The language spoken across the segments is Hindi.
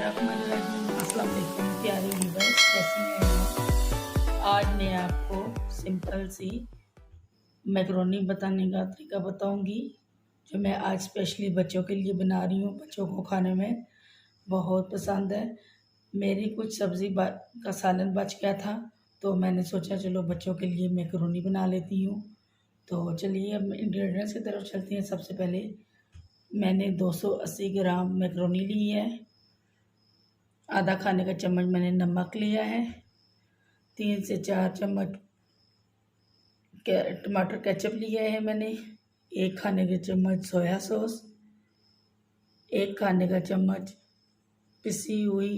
अस्सलाम वालेकुम प्यारे व्यूअर्स, कैसी हैं आप। आज मैं आपको सिंपल सी मैकरोनी बनाने का तरीका बताऊंगी, जो मैं आज स्पेशली बच्चों के लिए बना रही हूँ। बच्चों को खाने में बहुत पसंद है। मेरी कुछ सब्ज़ी का सालन बच गया था, तो मैंने सोचा चलो बच्चों के लिए मैकरोनी बना लेती हूँ। तो चलिए अब इंग्रेडिएंट्स की तरफ चलते हैं। सबसे पहले मैंने 280 ग्राम मैकरोनी ली है। आधा खाने का चम्मच मैंने नमक लिया है। 3 से 4 चम्मच टमाटर केचप लिया है मैंने। 1 खाने का चम्मच सोया सॉस। 1 खाने का चम्मच पिसी हुई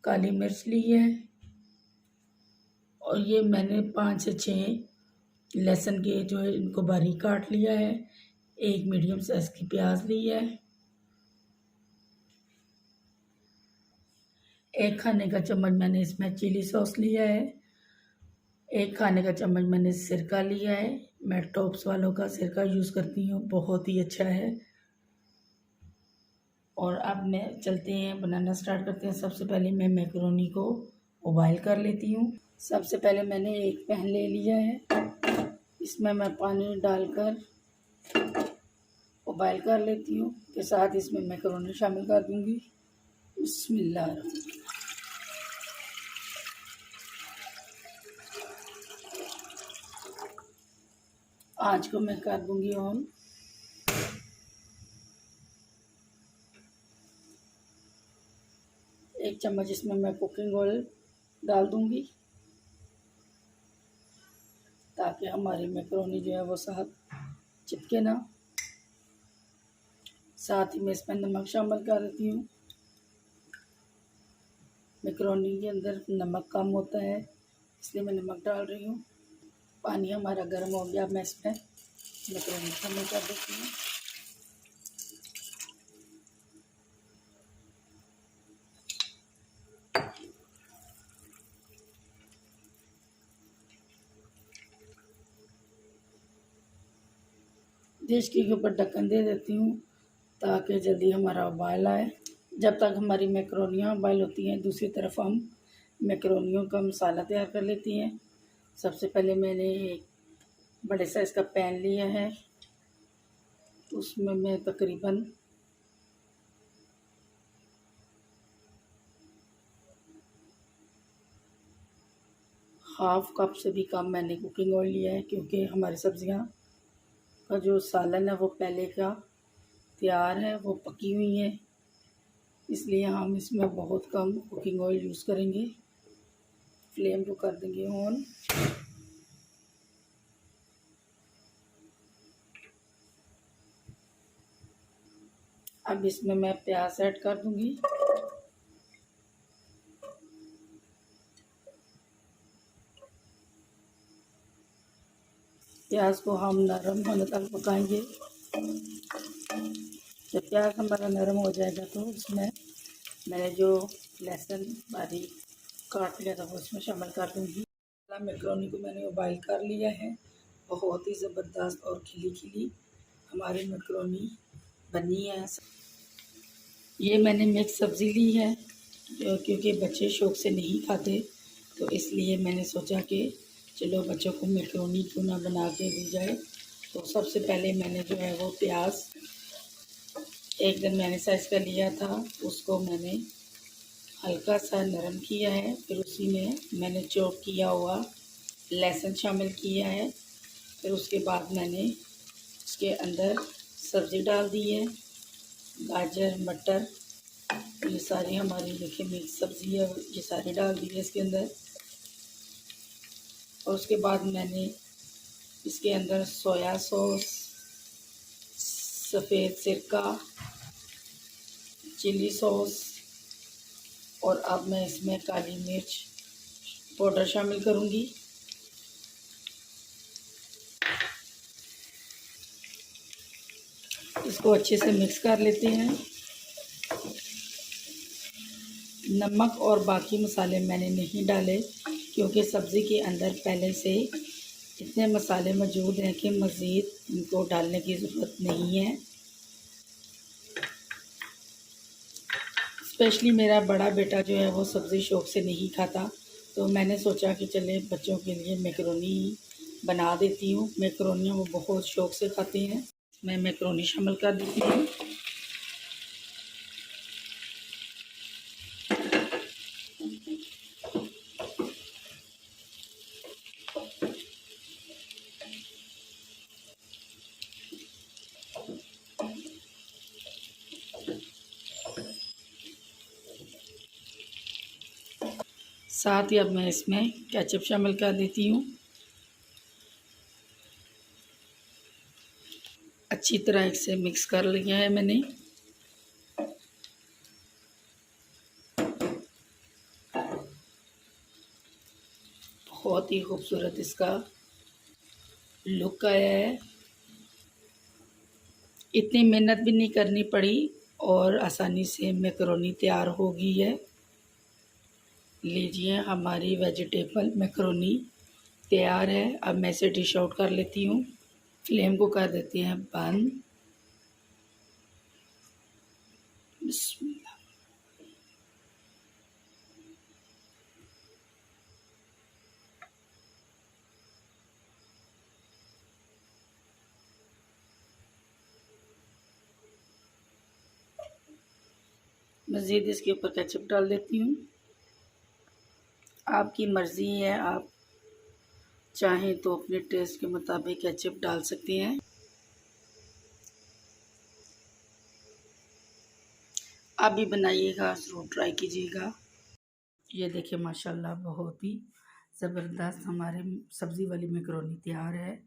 काली मिर्च ली है। और ये मैंने 5 से 6 लहसुन के जो है इनको बारीक काट लिया है। 1 मीडियम साइज़ की प्याज ली है। 1 खाने का चम्मच मैंने इसमें चिली सॉस लिया है। 1 खाने का चम्मच मैंने सिरका लिया है। मैं टॉप्स वालों का सिरका यूज़ करती हूँ, बहुत ही अच्छा है। और अब मैं चलते हैं बनाना स्टार्ट करते हैं। सबसे पहले मैं मैकरोनी को उबाल कर लेती हूँ। सबसे पहले मैंने एक पैन ले लिया है, इसमें मैं पानी डालकर उबाल कर लेती हूँ। के साथ इसमें मैकरोनी शामिल कर दूँगी। बिस्मिल्लाह। आँच को मैं कर दूँगी ऑन। एक चम्मच इसमें मैं कुकिंग ऑयल डाल दूँगी, ताकि हमारी मैकरोनी जो है वो साथ चिपके ना। साथ ही मैं इसमें नमक शामिल कर देती हूँ। मैकरोनी के अंदर नमक कम होता है, इसलिए मैं नमक डाल रही हूँ। पानी हमारा गर्म हो गया, अब मैं इसमें मैकरोनी शामिल कर देती हूँ। डिश के ऊपर ढक्कन दे देती हूँ, ताकि जल्दी हमारा उबाल आए। जब तक हमारी मैकरोनियाँ उबाल होती हैं, दूसरी तरफ हम मैकरोनियों का मसाला तैयार कर लेती हैं। सबसे पहले मैंने एक बड़े साइज़ का पैन लिया है, उसमें मैं तकरीबन 1/2 कप से भी कम मैंने कुकिंग ऑयल लिया है, क्योंकि हमारी सब्ज़ियाँ का जो सालन है वो पहले का तैयार है, वो पकी हुई है, इसलिए हम इसमें बहुत कम कुकिंग ऑयल यूज़ करेंगे। फ्लेम को कर देंगे ऑन। अब इसमें मैं प्याज ऐड कर दूंगी। प्याज को हम नरम होने तक पकाएंगे। जब प्याज हमारा नरम हो जाएगा, तो इसमें मैंने जो लहसुन बारीक काट लिया था वो इसमें शामिल कर दूंगी। मैकरोनी को मैंने उबाल कर लिया है। बहुत ही ज़बरदस्त और खिली खिली हमारी मैकरोनी बनी है। ये मैंने मिक्स सब्ज़ी ली है, क्योंकि बच्चे शौक़ से नहीं खाते, तो इसलिए मैंने सोचा कि चलो बच्चों को मैकरोनी क्यों ना बना के दी जाए। तो सबसे पहले मैंने जो है वो प्याज एक दरमियाने साइज़ का लिया था, उसको मैंने हल्का सा नरम किया है। फिर उसी में मैंने चॉप किया हुआ लहसुन शामिल किया है। फिर उसके बाद मैंने उसके अंदर सब्ज़ी डाल दी है। गाजर, मटर, ये सारी हमारी देखिए मिक्स सब्ज़ी है, ये सारी डाल दी है इसके अंदर। और उसके बाद मैंने इसके अंदर सोया सॉस, सफ़ेद सिरका, चिली सॉस, और अब मैं इसमें काली मिर्च पाउडर शामिल करूँगी। इसको अच्छे से मिक्स कर लेते हैं। नमक और बाकी मसाले मैंने नहीं डाले, क्योंकि सब्ज़ी के अंदर पहले से इतने मसाले मौजूद हैं कि मज़ीद इनको डालने की ज़रूरत नहीं है। स्पेशली मेरा बड़ा बेटा जो है वो सब्ज़ी शौक़ से नहीं खाता, तो मैंने सोचा कि चले बच्चों के लिए मैकरोनी बना देती हूँ। मैकरोनी वो बहुत शौक़ से खाते हैं। मैं मैकरोनी शामिल कर देती हूँ। साथ ही अब मैं इसमें केचप शामिल कर देती हूँ। अच्छी तरह इसे मिक्स कर लिया है मैंने। बहुत ही खूबसूरत इसका लुक आया है। इतनी मेहनत भी नहीं करनी पड़ी और आसानी से मैकरोनी तैयार हो गई है। लीजिए हमारी वेजिटेबल मैकरोनी तैयार है। अब मैं इसे डिश आउट कर लेती हूँ। फ्लेम को कर देते हैं बंद। बिस्मिल्लाह। मज़ीद इसके ऊपर केचप डाल देती हूँ। आपकी मर्ज़ी है, आप चाहें तो अपने टेस्ट के मुताबिक केचप डाल सकते हैं। आप भी बनाइएगा, ज़रूर ट्राई कीजिएगा। ये देखिए माशाल्लाह बहुत ही ज़बरदस्त हमारे सब्ज़ी वाली मैकरोनी तैयार है।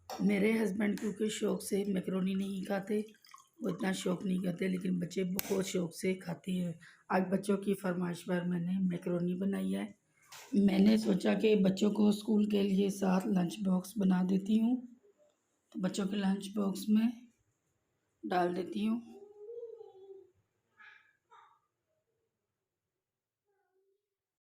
मेरे हस्बैंड क्योंकि शौक़ से मैकरोनी नहीं खाते, वो इतना शौक़ नहीं करते, लेकिन बच्चे बहुत शौक़ से खाते हैं। आज बच्चों की फरमाइश पर मैंने मैकरोनी बनाई है। मैंने सोचा कि बच्चों को स्कूल के लिए साथ लंच बॉक्स बना देती हूँ, तो बच्चों के लंच बॉक्स में डाल देती हूँ।